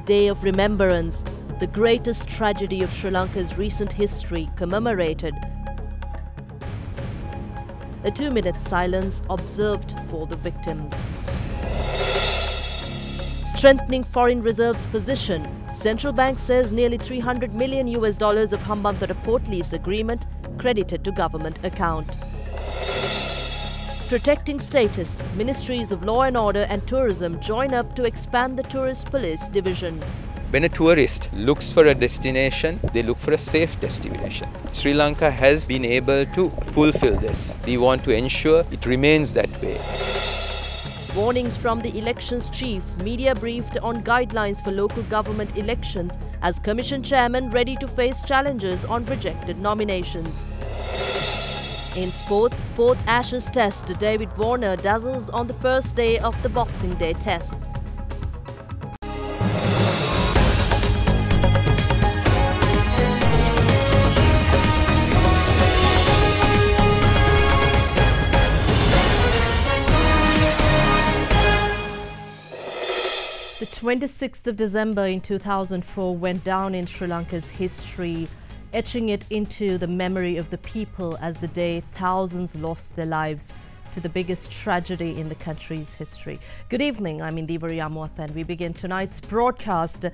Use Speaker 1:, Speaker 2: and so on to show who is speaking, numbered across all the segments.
Speaker 1: Day of Remembrance, the greatest tragedy of Sri Lanka's recent history, commemorated. A 2-minute silence observed for the victims. Strengthening foreign reserves position. Central Bank says nearly $300 million of Hambantota port lease agreement credited to government account. Protecting status. Ministries of Law and Order and Tourism join up to expand the tourist police division.
Speaker 2: When a tourist looks for a destination, they look for a safe destination. Sri Lanka has been able to fulfill this. We want to ensure it remains that way.
Speaker 1: Warnings from the elections chief. Media briefed on guidelines for local government elections as Commission chairman ready to face challenges on rejected nominations. In sports, 4th Ashes Test. David Warner dazzles on the first day of the Boxing Day tests. The 26th of December in 2004 went down in Sri Lanka's history, etching it into the memory of the people as the day thousands lost their lives to the biggest tragedy in the country's history. Good evening, I'm Indivari Amwath and we begin tonight's broadcast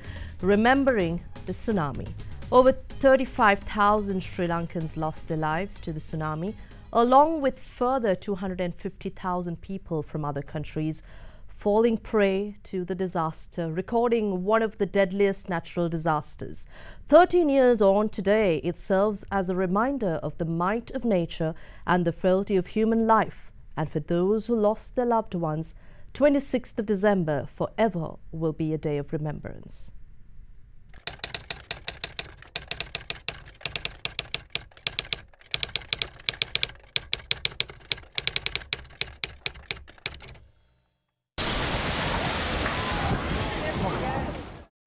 Speaker 1: remembering the tsunami. Over 35,000 Sri Lankans lost their lives to the tsunami, along with further 250,000 people from other countries falling prey to the disaster, recording one of the deadliest natural disasters. 13 years on today, it serves as a reminder of the might of nature and the frailty of human life. And for those who lost their loved ones, 26th of December forever will be a day of remembrance.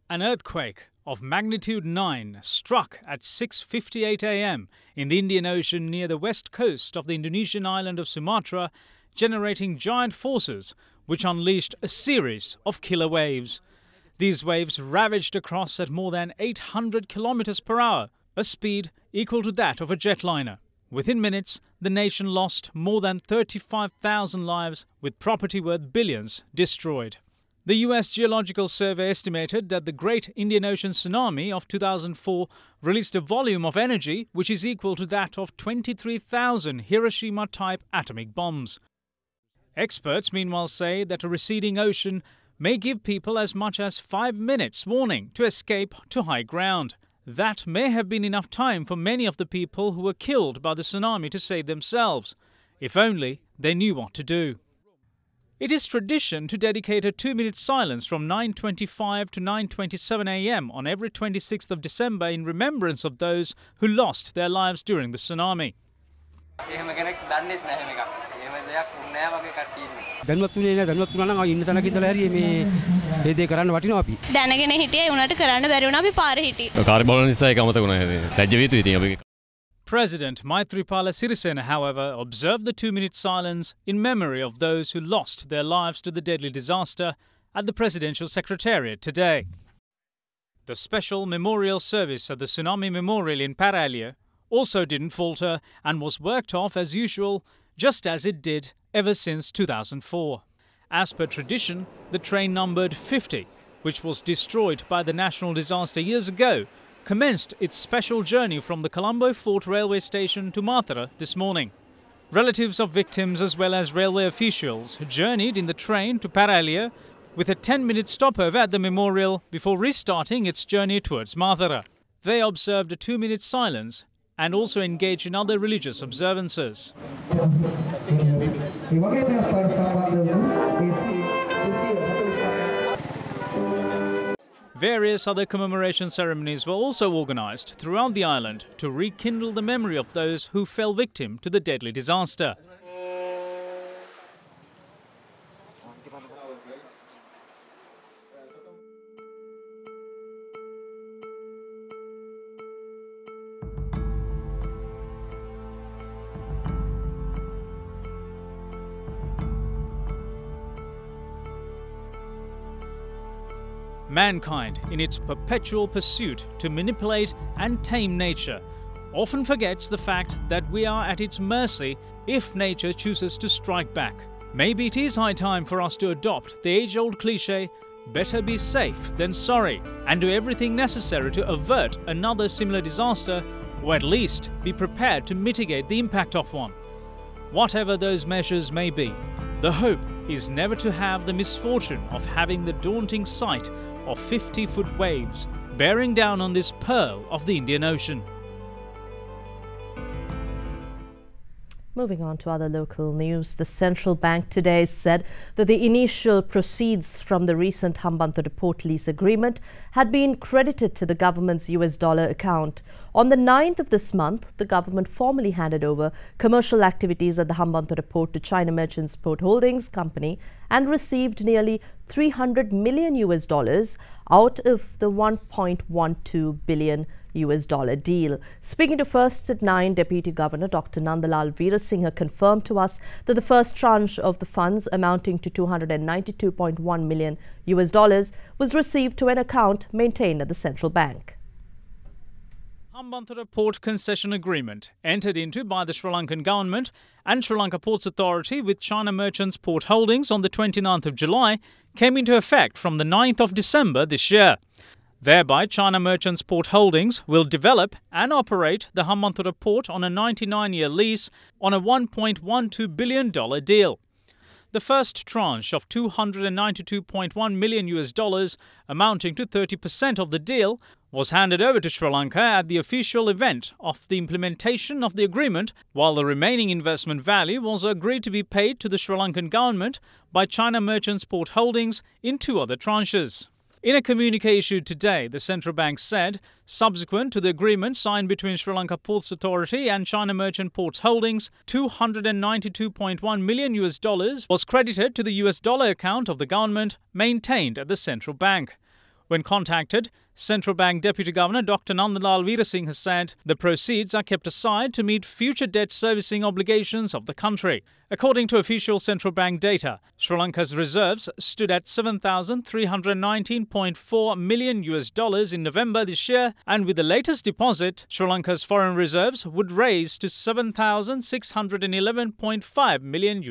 Speaker 3: An earthquake of magnitude 9 struck at 6:58 a.m. in the Indian Ocean near the west coast of the Indonesian island of Sumatra, generating giant forces which unleashed a series of killer waves. These waves ravaged across at more than 800 kilometers per hour, a speed equal to that of a jetliner. Within minutes, the nation lost more than 35,000 lives, with property worth billions destroyed. The US Geological Survey estimated that the Great Indian Ocean Tsunami of 2004 released a volume of energy which is equal to that of 23,000 Hiroshima-type atomic bombs. Experts meanwhile say that a receding ocean may give people as much as 5 minutes warning to escape to high ground. That may have been enough time for many of the people who were killed by the tsunami to save themselves, if only they knew what to do. It is tradition to dedicate a 2-minute silence from 9:25 to 9:27 a.m. on every 26th of December in remembrance of those who lost their lives during the tsunami. President Maithripala Sirisena, however, observed the 2-minute silence in memory of those who lost their lives to the deadly disaster at the Presidential Secretariat today. The special memorial service at the Tsunami Memorial in Paralia also didn't falter and was worked off as usual, just as it did ever since 2004. As per tradition, the train numbered 50, which was destroyed by the national disaster years ago, commenced its special journey from the Colombo Fort railway station to Mathura this morning. Relatives of victims as well as railway officials journeyed in the train to Paralia with a 10-minute stopover at the memorial before restarting its journey towards Mathura. They observed a 2-minute silence and also engaged in other religious observances. Various other commemoration ceremonies were also organized throughout the island to rekindle the memory of those who fell victim to the deadly disaster. Mankind, in its perpetual pursuit to manipulate and tame nature, often forgets the fact that we are at its mercy if nature chooses to strike back. Maybe it is high time for us to adopt the age-old cliché, better be safe than sorry, and do everything necessary to avert another similar disaster, or at least be prepared to mitigate the impact of one. Whatever those measures may be, the hope is never to have the misfortune of having the daunting sight of 50-foot waves bearing down on this pearl of the Indian Ocean.
Speaker 1: Moving on to other local news, the central bank today said that the initial proceeds from the recent Hambantota port lease agreement had been credited to the government's US dollar account. On the 9th of this month, the government formally handed over commercial activities at the Hambantota port to China Merchants Port Holdings Company and received nearly $300 million out of the $1.12 billion deal. Speaking to First at 9, Deputy Governor Dr. Nandalal Veerasinghe confirmed to us that the first tranche of the funds amounting to $292.1 million was received to an account maintained at the central bank.
Speaker 3: Hambantota Port Concession Agreement, entered into by the Sri Lankan government and Sri Lanka Ports Authority with China Merchants Port Holdings on the 29th of July, came into effect from the 9th of December this year. Thereby, China Merchants Port Holdings will develop and operate the Hambantota port on a 99-year lease on a $1.12 billion deal. The first tranche of $292.1 million, amounting to 30% of the deal, was handed over to Sri Lanka at the official event of the implementation of the agreement, while the remaining investment value was agreed to be paid to the Sri Lankan government by China Merchants Port Holdings in 2 other tranches. In a communique issued today, the central bank said, subsequent to the agreement signed between Sri Lanka Ports Authority and China Merchant Ports Holdings, $292.1 million was credited to the US dollar account of the government maintained at the central bank. When contacted, Central Bank Deputy Governor Dr. Nandalal Veerasinghe said the proceeds are kept aside to meet future debt servicing obligations of the country. According to official central bank data, Sri Lanka's reserves stood at $7,319.4 million in November this year, and with the latest deposit, Sri Lanka's foreign reserves would raise to $7,611.5 million.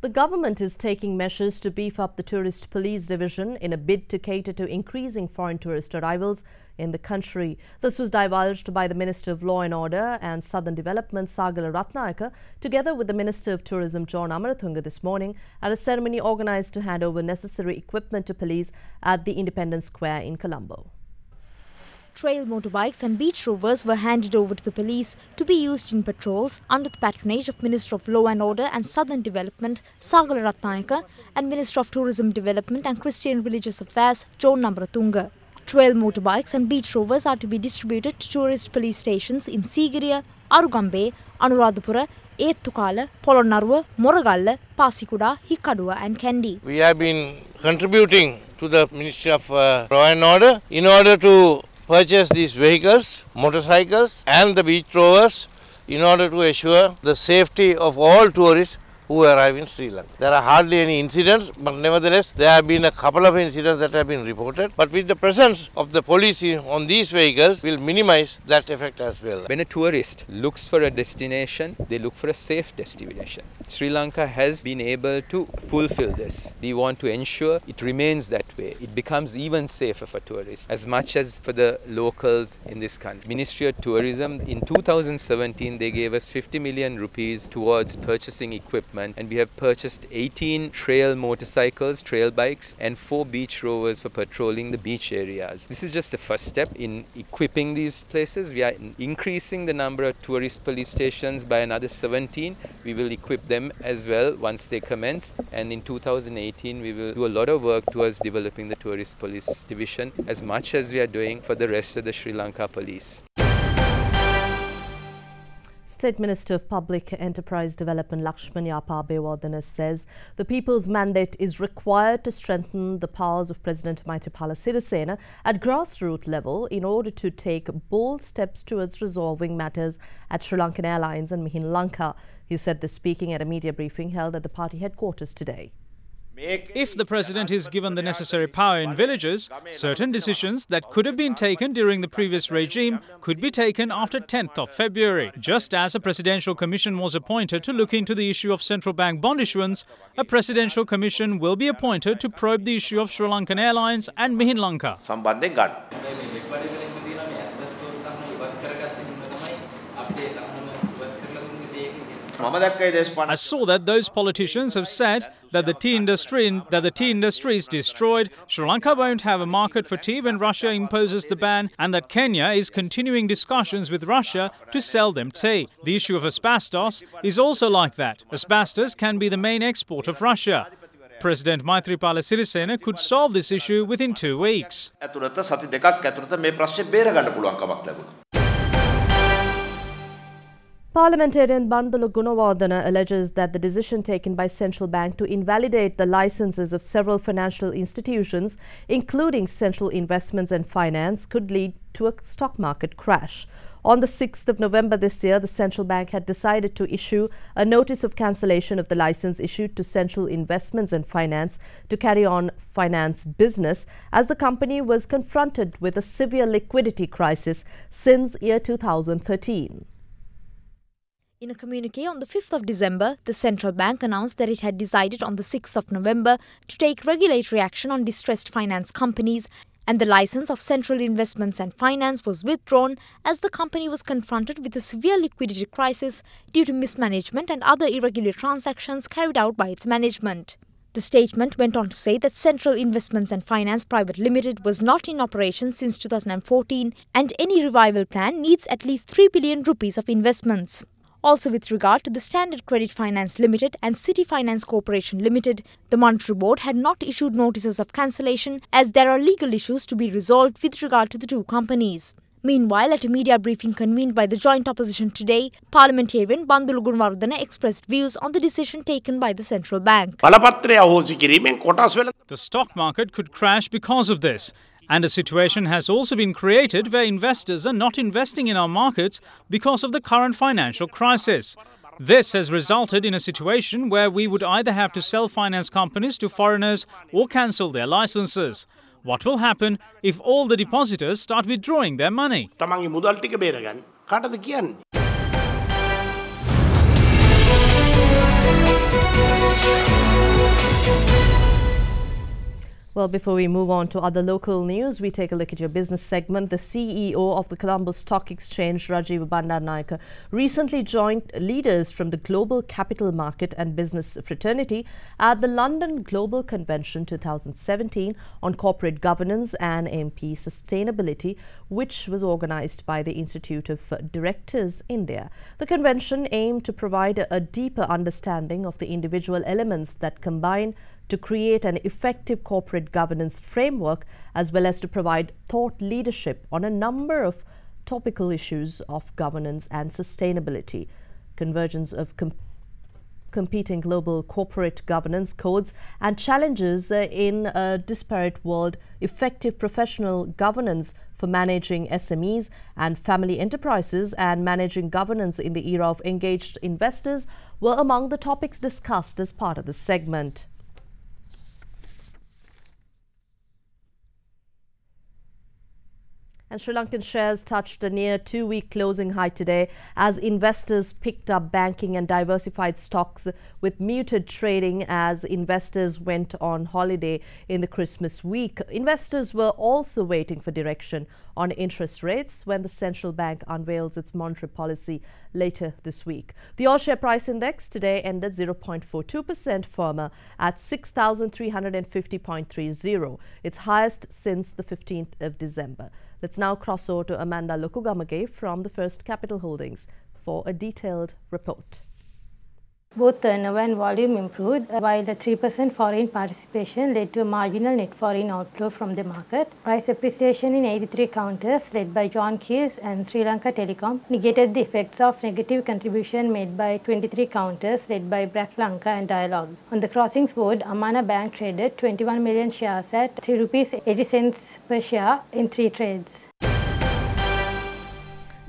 Speaker 1: The government is taking measures to beef up the tourist police division in a bid to cater to increasing foreign tourist arrivals in the country. This was divulged by the Minister of Law and Order and Southern Development, Sagala Ratnayaka, together with the Minister of Tourism, John Amarathunga, this morning at a ceremony organised to hand over necessary equipment to police at the Independence Square in Colombo.
Speaker 4: Trail motorbikes and beach rovers were handed over to the police to be used in patrols under the patronage of Minister of Law and Order and Southern Development, Sagala Ratnayaka, and Minister of Tourism Development and Christian Religious Affairs, John Amarathunga. Trail motorbikes and beach rovers are to be distributed to tourist police stations in Sigiriya, Arugambe, Anuradhapura, Ettukala, Polonnaruwa, Moragalla, Pasikuda, Hikaduwa and Kandy.
Speaker 5: We have been contributing to the Ministry of Law and Order in order to purchase these vehicles, motorcycles and the beach rovers in order to assure the safety of all tourists who arrive in Sri Lanka. There are hardly any incidents, but nevertheless there have been a couple of incidents that have been reported. But with the presence of the police on these vehicles, will minimize that effect as well.
Speaker 2: When a tourist looks for a destination, they look for a safe destination. Sri Lanka has been able to fulfill this. We want to ensure it remains that way. It becomes even safer for tourists as much as for the locals in this country. Ministry of Tourism in 2017 they gave us 50 million rupees towards purchasing equipment, and we have purchased 18 trail motorcycles, trail bikes and 4 beach rovers for patrolling the beach areas. This is just the first step in equipping these places. We are increasing the number of tourist police stations by another 17. We will equip them as well once they commence, and in 2018 we will do a lot of work towards developing the tourist police division as much as we are doing for the rest of the Sri Lanka police.
Speaker 1: State Minister of Public Enterprise Development Lakshman Yapa Bewardena says the people's mandate is required to strengthen the powers of President Maithripala Sirisena at grassroots level in order to take bold steps towards resolving matters at Sri Lankan Airlines and Mihin Lanka. He said this speaking at a media briefing held at the party headquarters today.
Speaker 3: If the president is given the necessary power in villages, certain decisions that could have been taken during the previous regime could be taken after 10th of February. Just as a presidential commission was appointed to look into the issue of central bank bond issuance, a presidential commission will be appointed to probe the issue of Sri Lankan Airlines and Mihin Lanka. I saw that those politicians have said that the tea industry is destroyed, Sri Lanka won't have a market for tea when Russia imposes the ban, and that Kenya is continuing discussions with Russia to sell them tea. The issue of asbestos is also like that. Asbestos can be the main export of Russia. President Maithripala Sirisena could solve this issue within 2 weeks.
Speaker 1: Parliamentarian Bandulu Gunawardena alleges that the decision taken by Central Bank to invalidate the licenses of several financial institutions, including Central Investments and Finance, could lead to a stock market crash. On the 6th of November this year, the Central Bank had decided to issue a notice of cancellation of the license issued to Central Investments and Finance to carry on finance business, as the company was confronted with a severe liquidity crisis since year 2013.
Speaker 4: In a communique on the 5th of December, the Central Bank announced that it had decided on the 6th of November to take regulatory action on distressed finance companies, and the license of Central Investments and Finance was withdrawn as the company was confronted with a severe liquidity crisis due to mismanagement and other irregular transactions carried out by its management. The statement went on to say that Central Investments and Finance Private Limited was not in operation since 2014, and any revival plan needs at least 3 billion rupees of investments. Also, with regard to the Standard Credit Finance Limited and City Finance Corporation Limited, the Monetary Board had not issued notices of cancellation as there are legal issues to be resolved with regard to the two companies. Meanwhile, at a media briefing convened by the joint opposition today, Parliamentarian Bandulu Gunawardena expressed views on the decision taken by the Central Bank.
Speaker 3: The stock market could crash because of this. And a situation has also been created where investors are not investing in our markets because of the current financial crisis. This has resulted in a situation where we would either have to sell finance companies to foreigners or cancel their licenses. What will happen if all the depositors start withdrawing their money?
Speaker 1: Well, before we move on to other local news, we take a look at your business segment. The CEO of the Colombo Stock Exchange, Rajiv Bandaranaike, recently joined leaders from the Global Capital Market and Business Fraternity at the London Global Convention 2017 on Corporate Governance and MP Sustainability, which was organized by the Institute of Directors, India. The convention aimed to provide a deeper understanding of the individual elements that combine to create an effective corporate governance framework, as well as to provide thought leadership on a number of topical issues of governance and sustainability. Convergence of competing global corporate governance codes and challenges in a disparate world, effective professional governance for managing SMEs and family enterprises, and managing governance in the era of engaged investors were among the topics discussed as part of the segment. And Sri Lankan shares touched a near 2-week closing high today as investors picked up banking and diversified stocks with muted trading as investors went on holiday in the Christmas week. Investors were also waiting for direction on interest rates when the central bank unveils its monetary policy later this week. The All Share Price Index today ended 0.42% firmer at 6,350.30, its highest since the 15th of December. Let's now cross over to Amanda Lokugamage from the First Capital Holdings for a detailed report.
Speaker 6: Both turnover and volume improved, while the 3% foreign participation led to a marginal net foreign outflow from the market. Price appreciation in 83 counters led by John Keys and Sri Lanka Telecom negated the effects of negative contribution made by 23 counters led by Black Lanka and Dialogue. On the crossings board, Amana Bank traded 21 million shares at ₹3.80 per share in 3 trades.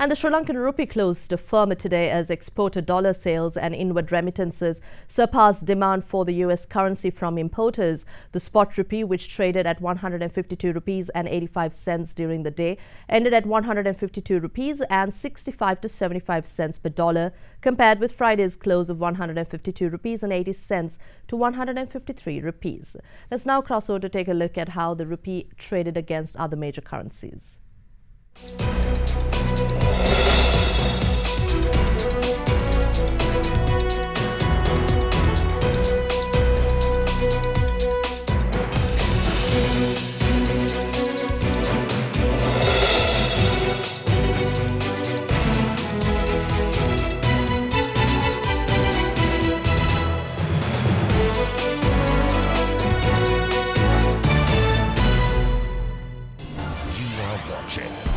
Speaker 1: And the Sri Lankan rupee closed firmer today as exporter dollar sales and inward remittances surpassed demand for the US currency from importers. The spot rupee, which traded at 152 rupees and 85 cents during the day, ended at 152 rupees and 65 to 75 cents per dollar, compared with Friday's close of 152 rupees and 80 cents to 153 rupees. Let's now cross over to take a look at how the rupee traded against other major currencies.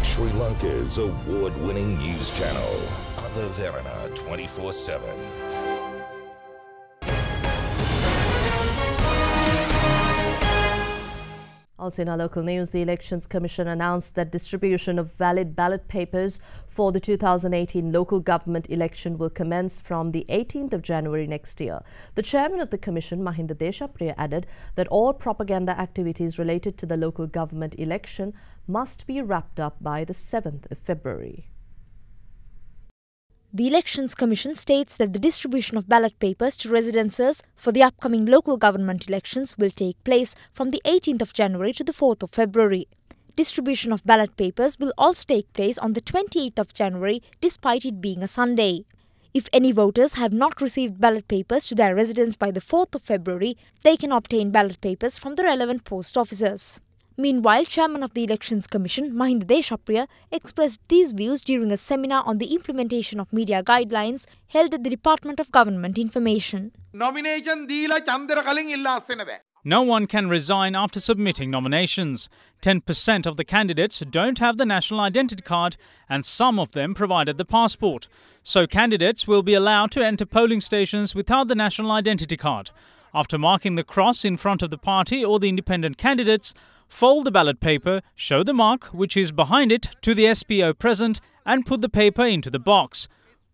Speaker 7: Sri Lanka's award-winning news channel, Derana 24/7.
Speaker 1: Also in our local news, the Elections Commission announced that distribution of valid ballot papers for the 2018 local government election will commence from the 18th of January next year. The chairman of the commission, Mahinda Deshapriya, added that all propaganda activities related to the local government election must be wrapped up by the 7th of February.
Speaker 4: The Elections Commission states that the distribution of ballot papers to residences for the upcoming local government elections will take place from the 18th of January to the 4th of February. Distribution of ballot papers will also take place on the 28th of January, despite it being a Sunday. If any voters have not received ballot papers to their residence by the 4th of February, they can obtain ballot papers from the relevant post offices. Meanwhile, Chairman of the Elections Commission, Mahinda Deshapriya, expressed these views during a seminar on the implementation of media guidelines held at the Department of Government Information.
Speaker 3: No one can resign after submitting nominations. 10% of the candidates don't have the national identity card, and some of them provided the passport. So candidates will be allowed to enter polling stations without the national identity card. After marking the cross in front of the party or the independent candidates, fold the ballot paper, show the mark which is behind it to the SPO present and put the paper into the box.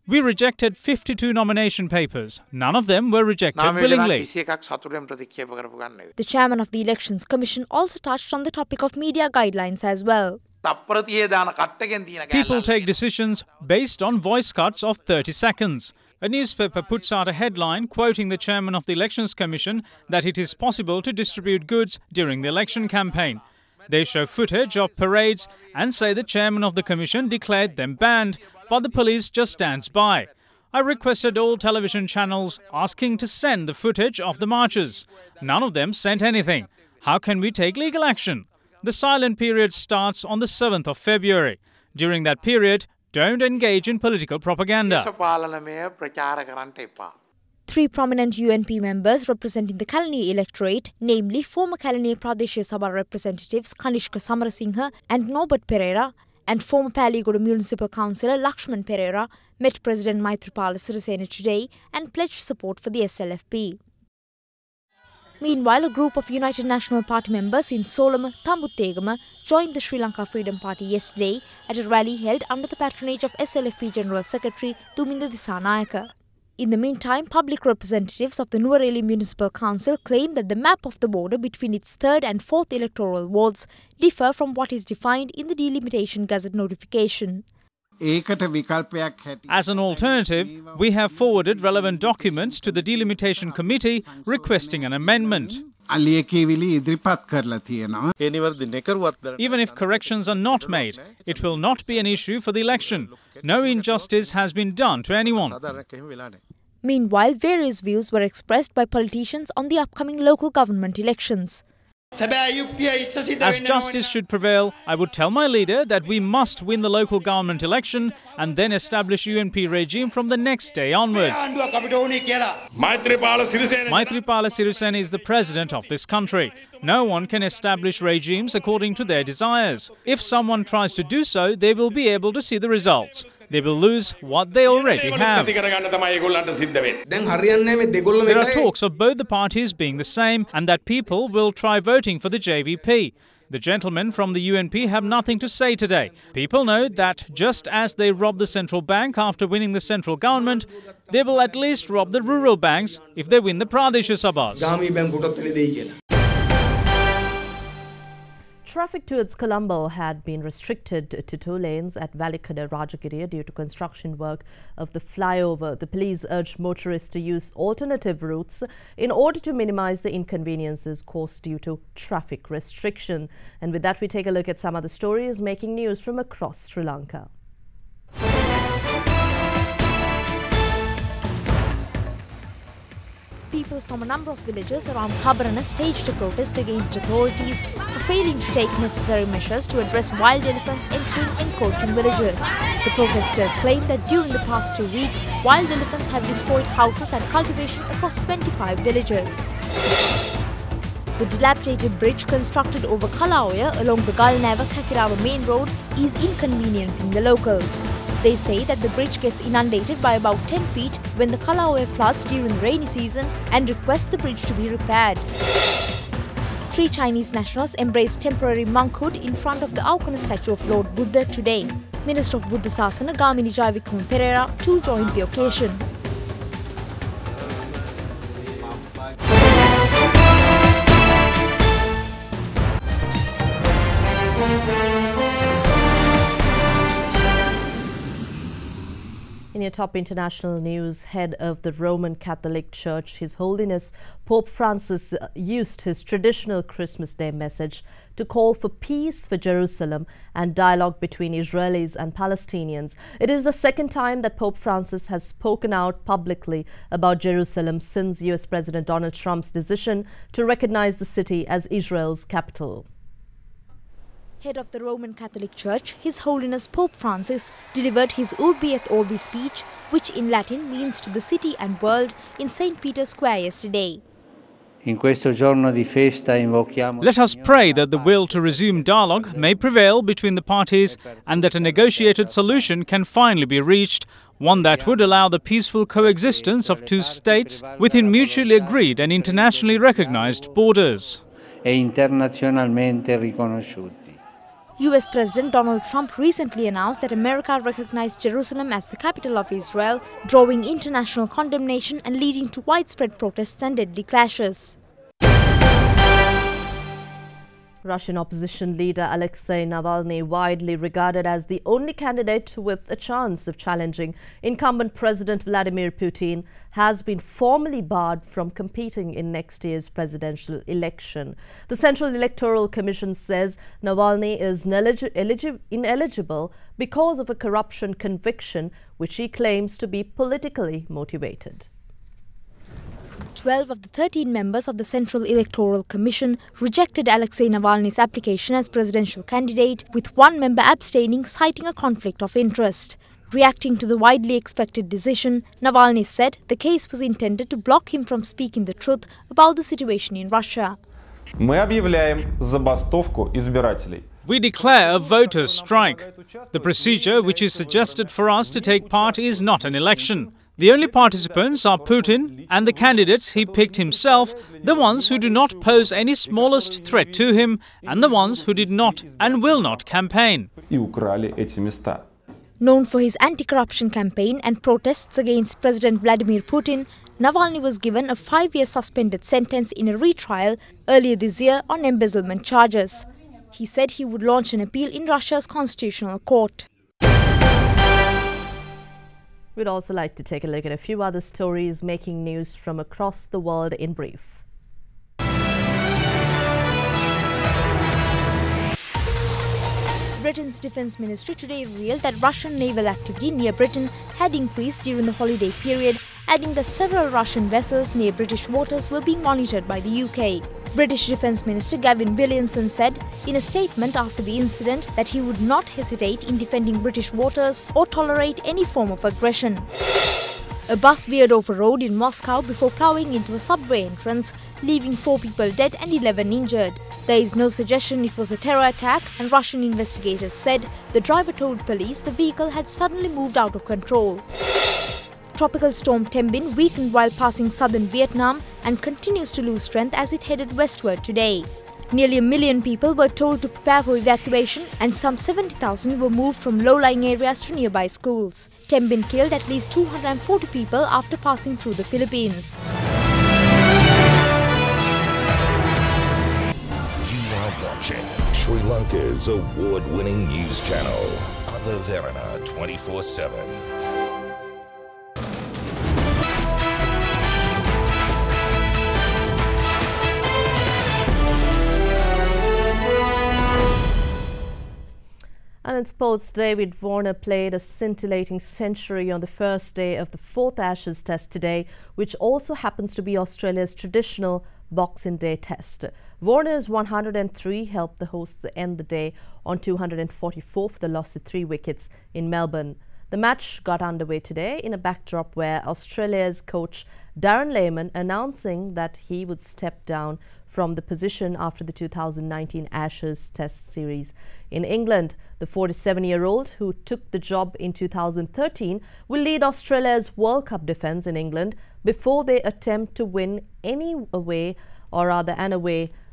Speaker 3: We rejected 52 nomination papers. None of them were rejected willingly.
Speaker 4: The chairman of the Elections Commission also touched on the topic of media guidelines as well.
Speaker 3: People take decisions based on voice cuts of 30 seconds. A newspaper puts out a headline quoting the chairman of the Elections Commission that it is possible to distribute goods during the election campaign. They show footage of parades and say the chairman of the commission declared them banned, but the police just stands by. I requested all television channels asking to send the footage of the marches. None of them sent anything. How can we take legal action? The silent period starts on the 7th of February. During that period, don't engage in political propaganda.
Speaker 4: 3 prominent UNP members representing the Kalani electorate, namely former Kalani Pradeshiya Sabha representatives Kanishka Samarasinghe and Norbert Pereira, and former Paligoda Municipal Councillor Lakshman Pereira, met President Maithripala Sirisena today and pledged support for the SLFP. Meanwhile, a group of United National Party members in Solama, Tambutegama joined the Sri Lanka Freedom Party yesterday at a rally held under the patronage of SLFP General Secretary Tuminda Disanayaka. In the meantime, public representatives of the Nuwareli Municipal Council claim that the map of the border between its 3rd and 4th electoral wards differ from what is defined in the delimitation gazette notification.
Speaker 3: As an alternative, we have forwarded relevant documents to the Delimitation Committee requesting an amendment. Even if corrections are not made, it will not be an issue for the election. No injustice has been done to anyone.
Speaker 4: Meanwhile, various views were expressed by politicians on the upcoming local government elections.
Speaker 3: As justice should prevail, I would tell my leader that we must win the local government election and then establish UNP regime from the next day onwards. Maithripala Sirisena is the president of this country. No one can establish regimes according to their desires. If someone tries to do so, they will be able to see the results. They will lose what they already have. There are talks of both the parties being the same and that people will try voting for the JVP. The gentlemen from the UNP have nothing to say today. People know that just as they robbed the central bank after winning the central government, they will at least rob the rural banks if they win the Pradesh Sabhas.
Speaker 1: Traffic towards Colombo had been restricted to 2 lanes at Valikada Rajagiriya due to construction work of the flyover. The police urged motorists to use alternative routes in order to minimize the inconveniences caused due to traffic restriction. And with that, we take a look at some other stories making news from across Sri Lanka.
Speaker 4: People from a number of villages around Habarana staged a protest against authorities for failing to take necessary measures to address wild elephants entering and encroaching villages. The protesters claim that during the past 2 weeks, wild elephants have destroyed houses and cultivation across 25 villages. The dilapidated bridge constructed over Kalaoya along the Galnava-Kakirawa main road is inconveniencing the locals. They say that the bridge gets inundated by about 10 feet when the Kalaoya floods during the rainy season and request the bridge to be repaired. 3 Chinese nationals embraced temporary monkhood in front of the Aukana statue of Lord Buddha today. Minister of Buddha Sasana Gamini Jaivikuma Pereira too joined the occasion.
Speaker 1: In your top international news, head of the Roman Catholic Church, His Holiness Pope Francis used his traditional Christmas Day message to call for peace for Jerusalem and dialogue between Israelis and Palestinians. It is the second time that Pope Francis has spoken out publicly about Jerusalem since US President Donald Trump's decision to recognize the city as Israel's capital.
Speaker 4: Head of the Roman Catholic Church, His Holiness Pope Francis delivered his Urbi et Orbi speech, which in Latin means to the city and world, in St. Peter's Square yesterday.
Speaker 3: Let us pray that the will to resume dialogue may prevail between the parties and that a negotiated solution can finally be reached, one that would allow the peaceful coexistence of 2 states within mutually agreed and internationally recognized borders.
Speaker 4: US President Donald Trump recently announced that America recognized Jerusalem as the capital of Israel, drawing international condemnation and leading to widespread protests and deadly clashes.
Speaker 1: Russian opposition leader Alexei Navalny, widely regarded as the only candidate with a chance of challenging incumbent President Vladimir Putin, has been formally barred from competing in next year's presidential election. The Central Electoral Commission says Navalny is ineligible because of a corruption conviction, which he claims to be politically motivated.
Speaker 4: 12 of the 13 members of the Central Electoral Commission rejected Alexei Navalny's application as presidential candidate, with 1 member abstaining, citing a conflict of interest. Reacting to the widely expected decision, Navalny said the case was intended to block him from speaking the truth about the situation in Russia.
Speaker 3: We declare a voters' strike. The procedure which is suggested for us to take part is not an election. The only participants are Putin and the candidates he picked himself, the ones who do not pose any smallest threat to him, and the ones who did not and will not campaign.
Speaker 4: Known for his anti-corruption campaign and protests against President Vladimir Putin, Navalny was given a 5-year suspended sentence in a retrial earlier this year on embezzlement charges. He said he would launch an appeal in Russia's constitutional court.
Speaker 1: We'd also like to take a look at a few other stories making news from across the world in brief.
Speaker 4: Britain's Defence Ministry today revealed that Russian naval activity near Britain had increased during the holiday period, adding that several Russian vessels near British waters were being monitored by the UK. British Defence Minister Gavin Williamson said in a statement after the incident that he would not hesitate in defending British waters or tolerate any form of aggression. A bus veered off a road in Moscow before ploughing into a subway entrance, leaving 4 people dead and 11 injured. There is no suggestion it was a terror attack, and Russian investigators said the driver told police the vehicle had suddenly moved out of control. Tropical storm Tembin weakened while passing southern Vietnam and continues to lose strength as it headed westward today. Nearly 1 million people were told to prepare for evacuation and some 70,000 were moved from low-lying areas to nearby schools. Tembin killed at least 240 people after passing through the Philippines.
Speaker 7: You are watching Sri Lanka's award-winning news channel, Other Derana 24/7.
Speaker 1: And in sports, David Warner played a scintillating century on the first day of the 4th Ashes Test today, which also happens to be Australia's traditional Boxing Day Test. Warner's 103 helped the hosts end the day on 244 for the loss of 3 wickets in Melbourne. The match got underway today in a backdrop where Australia's coach Derana announcing that he would step down from the position after the 2019 Ashes Test series. In England, the 47-year-old who took the job in 2013 will lead Australia's World Cup defence in England before they attempt to win an away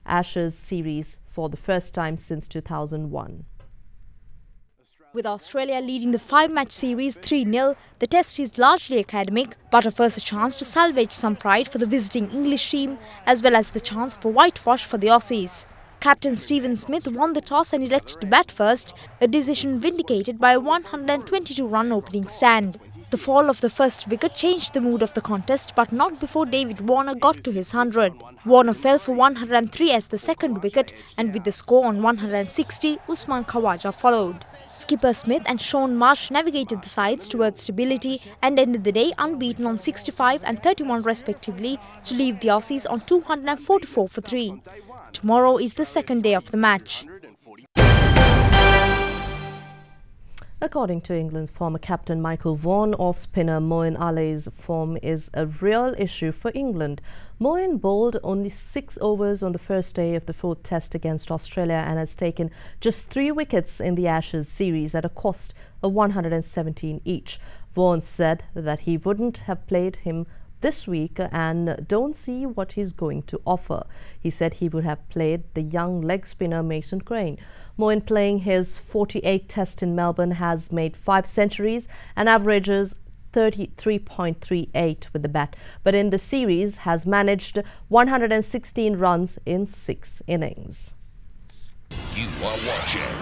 Speaker 1: Ashes series for the first time since 2001.
Speaker 4: With Australia leading the 5-match series 3-0, the test is largely academic, but offers a chance to salvage some pride for the visiting English team, as well as the chance for whitewash for the Aussies. Captain Stephen Smith won the toss and elected to bat first, a decision vindicated by a 122-run opening stand. The fall of the first wicket changed the mood of the contest, but not before David Warner got to his 100. Warner fell for 103 as the second wicket, and with the score on 160, Usman Khawaja followed. Skipper Smith and Shaun Marsh navigated the sides towards stability and ended the day unbeaten on 65 and 31 respectively to leave the Aussies on 244 for 3. Tomorrow is the second day of the match.
Speaker 1: According to England's former captain Michael Vaughan, off-spinner Moeen Ali's form is a real issue for England. Moeen bowled only 6 overs on the first day of the 4th Test against Australia and has taken just 3 wickets in the Ashes series at a cost of 117 each. Vaughan said that he wouldn't have played him this week and don't see what he's going to offer. He said he would have played the young leg spinner Mason Crane. Moeen, playing his 48th Test in Melbourne, has made 5 centuries and averages 33.38 with the bat, but in the series has managed 116 runs in 6 innings.
Speaker 7: You are watching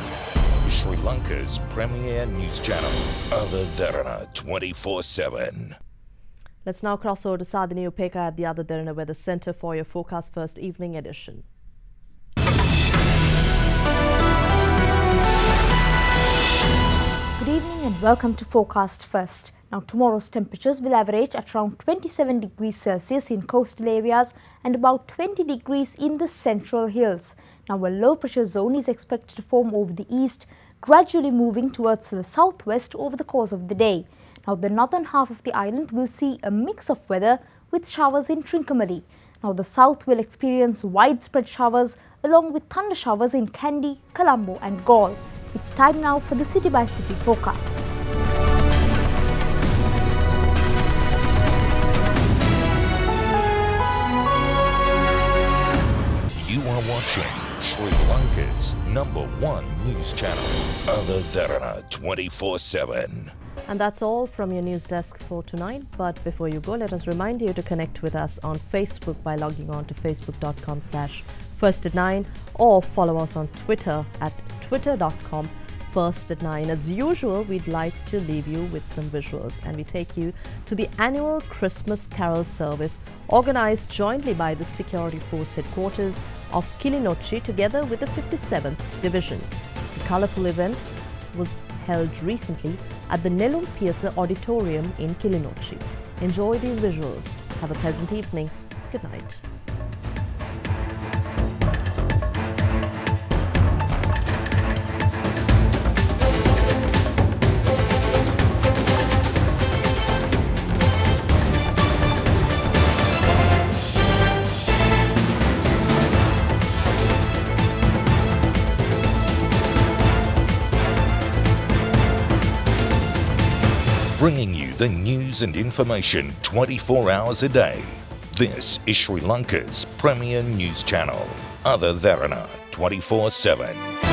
Speaker 7: Sri Lanka's premier news channel, Other Derana 24/7.
Speaker 1: Let's now cross over to Sadhini Upeka at the Other Derana Weather Centre for your Forecast First evening edition.
Speaker 4: Good evening and welcome to Forecast First. Now, tomorrow's temperatures will average at around 27 degrees Celsius in coastal areas and about 20 degrees in the central hills. Now, a low pressure zone is expected to form over the east, gradually moving towards the southwest over the course of the day. Now, the northern half of the island will see a mix of weather with showers in Trincomalee. Now, the south will experience widespread showers along with thunder showers in Kandy, Colombo and Galle. It's time now for the city-by-city forecast.
Speaker 7: You are watching Sri Lanka's #1 news channel, Other Derana 24/7.
Speaker 1: And that's all from your news desk for tonight. But before you go, let us remind you to connect with us on Facebook by logging on to facebook.com/first@9 or follow us on Twitter at twitter.com/first@9. As usual, we'd like to leave you with some visuals, and we take you to the annual Christmas Carol service organized jointly by the Security Force Headquarters of Kilinochchi together with the 57th Division. The colourful event was held recently at the Nelum Piazza Auditorium in Kilinochchi. Enjoy these visuals. Have a pleasant evening. Good night.
Speaker 7: Bringing you the news and information 24 hours a day. This is Sri Lanka's premier news channel, Other Derana 24/7.